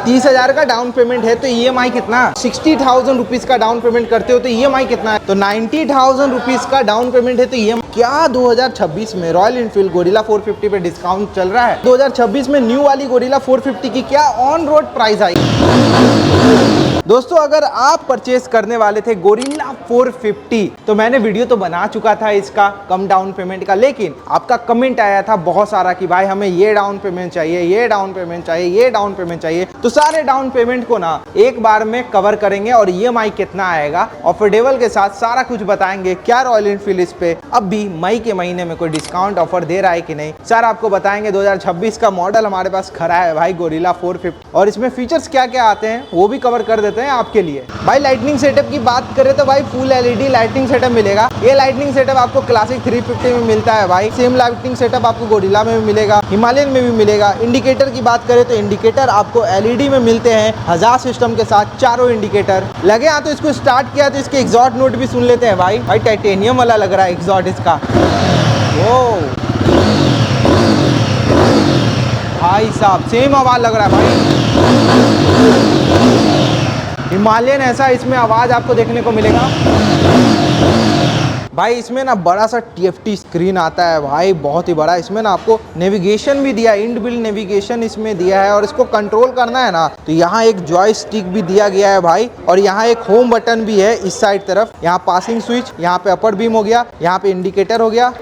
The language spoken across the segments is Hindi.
30,000 का डाउन पेमेंट है तो EMI कितना, 60,000 रुपीज का डाउन पेमेंट करते हो तो EMI कितना है, तो 90,000 रुपीज का डाउन पेमेंट है तो EMI क्या 2026 में रॉयल एनफील्ड गोरिल्ला 450 पे डिस्काउंट चल रहा है। 2026 में न्यू वाली गोरिल्ला 450 की क्या ऑन रोड प्राइस आई। दोस्तों अगर आप परचेस करने वाले थे गोरिल्ला 450 तो मैंने वीडियो तो बना चुका था इसका कम डाउन पेमेंट का, लेकिन आपका कमेंट आया था बहुत सारा कि भाई हमें ये डाउन पेमेंट चाहिए, ये डाउन पेमेंट चाहिए, ये डाउन पेमेंट चाहिए। तो सारे डाउन पेमेंट को ना एक बार में कवर करेंगे और EMI कितना आएगा अफोर्डेबल के साथ सारा कुछ बताएंगे। क्या रॉयल एनफील्ड इस पे अब भी मई के महीने में कोई डिस्काउंट ऑफर दे रहा है कि नहीं, सारा आपको बताएंगे। 2026 का मॉडल हमारे पास खड़ा है भाई गोरिल्ला 450 और इसमें फीचर्स क्या क्या आते हैं वो भी कवर कर देते हैं आपके लिए। भाई लाइटनिंग सेटअप की बात करें तो भाई फुल LED लाइटनिंग सेटअप मिलेगा। ये लाइटनिंग सेटअप आपको क्लासिक 350 में मिलता है भाई, सेम लाइटनिंग सेटअप आपको गोरिल्ला में भी मिलेगा, हिमालयन में भी मिलेगा। इंडिकेटर की बात करें तो इंडिकेटर आपको LED में मिलते हैं, हजार सिस्टम के साथ चारों इंडिकेटर लगे। हाँ तो इसको स्टार्ट किया तो इसके एग्जॉस्ट नोट भी सुन लेते हैं भाई। भाई टाइटेनियम वाला लग रहा है एग्जॉस्ट इसका। ओ भाई साहब सेम आवाज लग रहा है भाई। हिमालयन ऐसा इसमें आवाज आपको देखने को मिलेगा। भाई इसमें ना बड़ा सा TFT स्क्रीन आता है भाई, बहुत ही बड़ा। इसमें ना आपको नेविगेशन भी दिया है, इनबिल्ट नेविगेशन इसमें दिया है। और इसको कंट्रोल करना है ना तो यहाँ एक जॉयस्टिक भी दिया गया है भाई, और यहाँ एक होम बटन भी है इस साइड तरफ। यहाँ पासिंग स्विच, यहाँ पे अपर बीम हो गया, यहाँ पे इंडिकेटर हो गया,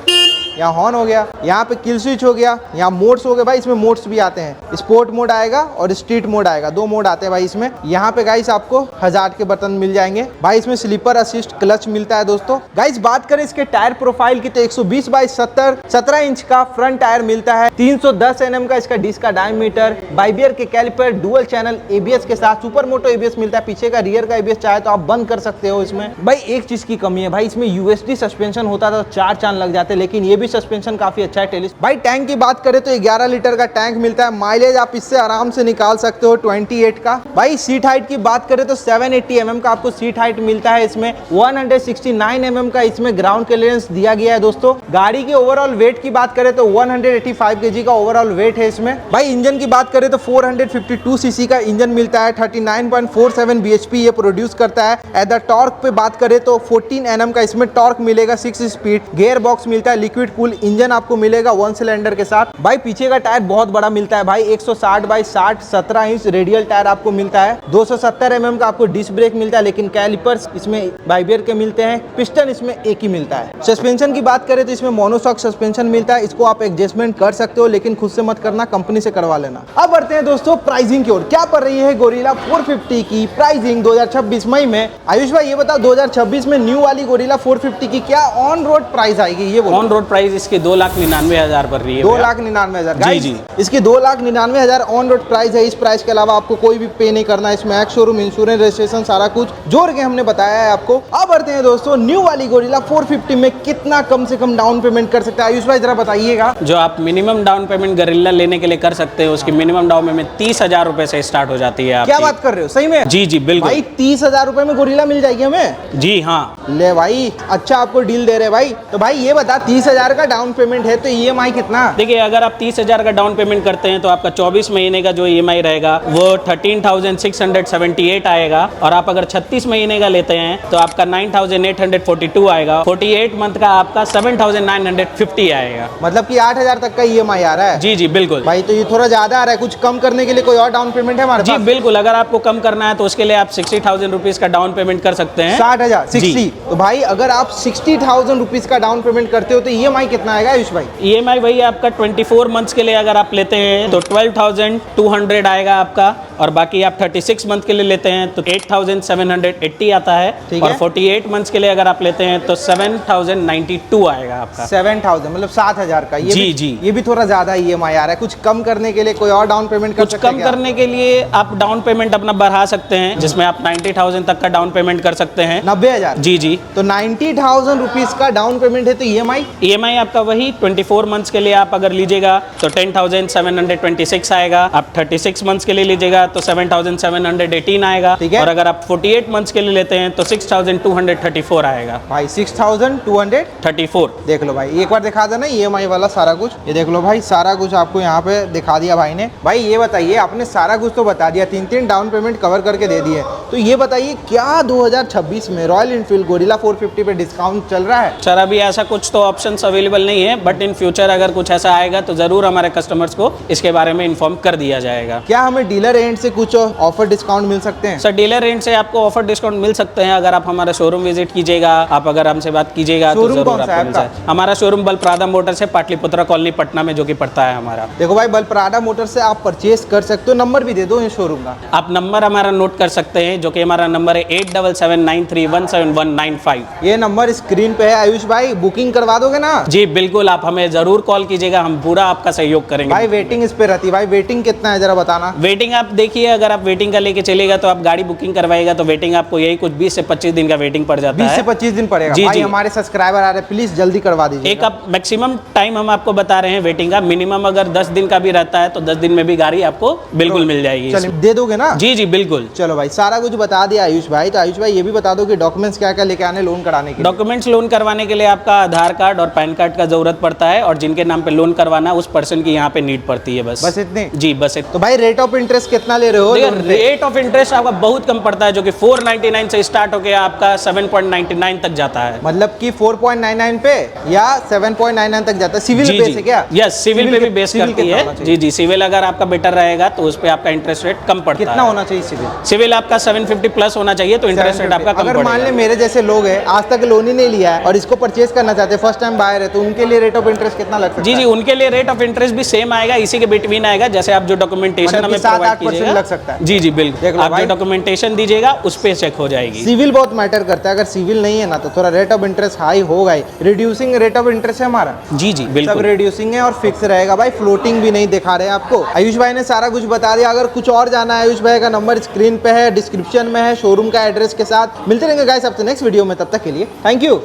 यहाँ हॉर्न हो गया, यहाँ पे किल स्विच हो गया, यहाँ मोड्स हो गए भाई। इसमें मोड्स भी आते हैं, स्पोर्ट मोड आएगा और स्ट्रीट मोड आएगा, दो मोड आते हैं भाई इसमें। यहाँ पे गाइस आपको हजार्ड के बटन मिल जाएंगे भाई। इसमें स्लीपर असिस्ट क्लच मिलता है दोस्तों। गाइस बात करें इसके टायर प्रोफाइल की तो 120 बाई 17 इंच का फ्रंट टायर मिलता है, 310 mm का इसका डिस्क का डायमीटर, बाइबियर के कैलिपर, डुअल चैनल ABS के साथ, सुपर मोटो ABS मिलता है। पीछे का रियर का ABS चाहे तो आप बंद कर सकते हो इसमें। भाई एक चीज की कमी है भाई, इसमें USD सस्पेंशन होता था तो 4 चांद लग जाते, लेकिन ये भी सस्पेंशन काफी अच्छा है टेलिस। भाई टैंक की बात करें तो 11 लीटर का टैंक मिलता है, माइलेज आप इससे आराम से निकाल सकते हो 28 का। भाई सीट हाइट की बात करें तो 780 mm का आपको सीट हाइट मिलता है इसमें, 169 mm का इसमें ग्राउंड क्लियरेंस दिया गया है दोस्तों। गाड़ी के ओवरऑल वेट की बात करें तो 185 kg का ओवरऑल वेट है इसमें। भाई इंजन की बात करें तो 452 cc का इंजन मिलता है, 39.47 bhp ये प्रोड्यूस करता है। एट द टॉर्क पे बात करें तो 14 Nm का इसमें टॉर्क मिलेगा, 6 स्पीड गियर बॉक्स मिलता है, लिक्विड कूल इंजन आपको मिलेगा 1 सिलेंडर के साथ। भाई पीछे का टायर बहुत बड़ा मिलता है भाई, 160 बाई 60 17 इंच रेडियल टायर आपको मिलता है, 270 mm का आपको डिस्क ब्रेक मिलता है, लेकिन कैलिपर्स इसमें बाइबियर के मिलते हैं, पिस्टन इसमें एक ही मिलता है। सस्पेंशन की बात करें तो इसमें मोनोशॉक सस्पेंशन मिलता है, इसको आप एडजस्टमेंट कर सकते हो लेकिन खुद से मत करना, कंपनी से करवा लेना। अब बढ़ते हैं दोस्तों प्राइसिंग की ओर। क्या पड़ रही है गोरिल्ला 450 की प्राइसिंग 2026 मई में। आयुष भाई ये बताओ 2026 में न्यू वाली गोरिल्ला 450 की क्या ऑन रोड प्राइस आएगी, ये बोलो। ऑन रोड प्राइस इसकी 2,99,000 पर रही है। 2,99,000 जी जी, इसकी 2,99,000 ऑन रोड प्राइस है। इस प्राइस के अलावा आपको कोई भी पे नहीं करना है इसमें, एक्स शोरूम, इंश्योरेंस, रजिस्ट्रेशन सारा कुछ जोड़ के हमने बताया है आपको। अब बढ़ते हैं दोस्तों न्यू वाली गोरिल्ला 450 में कितना कम से कम डाउन पेमेंट कर सकते हैं, आयुष भाई जरा बताइएगा। जो आप मिनिमम डाउन पेमेंट गोरिल्ला लेने के लिए कर सकते हो उसकी मिनिमम डाउन पेमेंट 30,000 रुपए से स्टार्ट हो जाती है। क्या बात कर रहे हो, सही में? जी जी बिल्कुल भाई 30,000 रुपए में गोरिल्ला मिल जाएगी हमें? जी हाँ। ले भाई अच्छा आपको डील दे रहे भाई। तो भाई ये बता 30,000 का डाउन पेमेंट है तो EMI कितना? देखिए अगर आप 30,000 का डाउन पेमेंट करते हैं तो आपका 24 महीने का जो EMI रहेगा वो 13,678 आएगा, और आप अगर 36 महीने का लेते हैं तो आपका 9,842 आएगा, 48 मंथ का आपका 7,950 आएगा। मतलब कि 8,000 तक का EMI आ रहा है। जी जी बिल्कुल। भाई तो ये थोड़ा ज्यादा आ रहा है, कुछ कम करने के लिए कोई और डाउन पेमेंट है हमारे पास? जी बिल्कुल, अगर आपको कम करना है तो उसके लिए आप 60,000 रुपीज का डाउन पेमेंट कर सकते हैं। 60,000 60। तो भाई अगर आप 60,000 रुपीज का डाउन पेमेंट करते हो तो EMI कितना आएगा आयुष भाई? EMI वही आपका 24 मंथ्स के लिए अगर आप लेते हैं तो 12,200 आएगा आपका, और बाकी आप 36 मंथ के लिए लेते हैं तो 8,780 आता है, और 48 मंथ्स के लिए अगर आप लेते हैं तो 7,092 आएगा आपका। 7,000 मतलब 7,000 का। ये जी भी, जी ये भी थोड़ा ज्यादा EMI आ रहा है। कुछ कम करने के लिए कोई और डाउन पेमेंट कर कुछ सकते हैं कम क्या? करने के लिए आप डाउन पेमेंट अपना बढ़ा सकते हैं, जिसमें आप 90,000 तक का डाउन पेमेंट कर सकते हैं। 90,000? जी जी। तो 90,000 रुपीज का डाउन पेमेंट है तो EMI आपका वही 24 मंथ्स के लिए आप अगर लीजिएगा तो 10,726 आएगा, आप 36 मंथ्स के लिए लीजिएगा तो 7,718 आएगा। ठीक है। और अगर आप 48 मंथ्स के लिए लेते हैं तो 6,234 आएगा। भाई 6,200 34। देख लो भाई, एक बार दिखा देना EMI वाला सारा कुछ। ये देख लो भाई, सारा कुछ आपको यहाँ पे दिखा दिया भाई ने। भाई ये बताइए, आपने सारा कुछ तो बता दिया, 3 डाउन पेमेंट कवर करके दे दिए, तो ये बताइए क्या 2026 में रॉयल इनफील्ड गोरिल्ला 450 पे डिस्काउंट चल रहा है? सर अभी ऐसा कुछ तो ऑप्शंस अवेलेबल नहीं है, बट इन फ्यूचर अगर कुछ ऐसा आएगा तो जरूर हमारे कस्टमर्स को इसके बारे में इन्फॉर्म कर दिया जाएगा। क्या हमें डीलर एंड से कुछ ऑफर डिस्काउंट मिल सकते हैं? सर डीलर रेंट से आपको ऑफर डिस्काउंट मिल सकते हैं अगर आप हमारा शोरूम विजिट कीजिएगा, आप अगर हमसे बात कीजिएगा तो शोरूम जरूर कौन सा है आपको मिल आपका? जाए। हमारा शोरूम बलप्रादा मोटर्स है, पाटलिपुत्रा कॉलोनी पटना में, जो कि पड़ता है हमारा। देखो भाई, बलप्राडा मोटर से आप परचेज कर सकते हो। नंबर भी दे दो इस शोरूम का। आप नंबर हमारा नोट कर सकते हैं, जो कि हमारा नंबर है 8779317195। ये नंबर स्क्रीन पे है। आयुष भाई, बुकिंग करवा दोगे ना? जी बिल्कुल, आप हमें जरूर कॉल कीजिएगा, हम पूरा आपका सहयोग करेंगे। भाई वेटिंग इस पे रहती है। भाई वेटिंग कितना है जरा बताना। वेटिंग आप देखिए, अगर आप वेटिंग का लेके चलेगा तो आप गाड़ी बुकिंग करवाएगा तो वेटिंग आपको यही कुछ 20 से 25 दिन का वेटिंग पड़ जाता 20 है। से 25 दिन पड़ेगा। जी, भाई जी। हमारे सब्सक्राइबर आ रहे हैं, प्लीज जल्दी करवा दीजिए। एक आप मैक्सिमम टाइम हम आपको बता रहे हैं वेटिंग का, मिनिमम अगर 10 दिन का भी रहता है तो 10 दिन में भी गाड़ी आपको बिल्कुल मिल जाएगी। चलिए, दे दोगे ना? जी जी बिल्कुल। चलो भाई, सारा कुछ बता दिया आयुष भाई। तो आयुष भाई ये भी बता दो कि डॉक्यूमेंट्स क्या क्या लेके आने लोन कराने के लिए? डॉक्यूमेंट्स लोन करवाने के लिए आपका आधार कार्ड और पैन कार्ड का जरूरत पड़ता है, और जिनके नाम पे लोन करवाना उस पर्सन की यहाँ पे नीड पड़ती है। बस इतने? जी बस इतना। तो भाई रेट ऑफ इंटरेस्ट कितना ले रहे हो लोन पे? रेट ऑफ इंटरेस्ट आपका बहुत कम पड़ता है, जो कि 499 से स्टार्ट होकर आपका 7.99 तक जाता है। मतलब कि 4.99 पे या 7.99 तक जाता है। सिविल जी बेस जी है क्या? यस, सिविल पे भी बेस सिविल करती कितना है। होना चाहिए? जी जी, सिविल अगर आपका बेटर रहेगा तो उस पे आपका इंटरेस्ट रेट कम पड़ता कितना है। होना चाहिए सिविल? सिविल आपका 750 प्लस होना चाहिए तो इंटरेस्ट रेट आपका कम अगर मान ले पड़ेगा। मेरे जैसे लोग हैं, आज तक लोन ही नहीं लिया है और इसको परचेज करना चाहते हैं, फर्स्ट टाइम बायर है, तो उनके लिए रेट ऑफ इंटरेस्ट कितना लग सकता जी है? जी, उनके लिए रेट ऑफ इंटरेस्ट भी सेम आएगा, इसी के बिटवीन आएगा। जैसे आप जो डॉक्यूमेंटेशन मतलब कि हमें 7-8% प्रोवाइड कीजिएगा लग सकता है। जी जी देख बिल्कुल, लो आप भाई। जो डॉक्यूमेंटेशन दीजिएगा उस पे चेक हो जाएगी। सिविल बहुत मैटर करता है। अगर सिविल नहीं है ना तो थोड़ा रेट ऑफ इंटरेस्ट हाई होगा ही। रिड्यूसिंग रेट ऑफ इंटरेस्ट है हमारा। जी जी सब बिल्कुल। रिड्यूसिंग है और फिक्स रहेगा भाई, फ्लोटिंग भी नहीं दिखा रहे हैं आपको। आयुष भाई ने सारा कुछ बता दिया। अगर कुछ और जाना है, आयुष भाई का नंबर स्क्रीन पे है, डिस्क्रिप्शन में है, शोरूम का एड्रेस के साथ। मिलते रहेंगे गाइस आपसे नेक्स्ट वीडियो में, तब तक के लिए थैंक यू।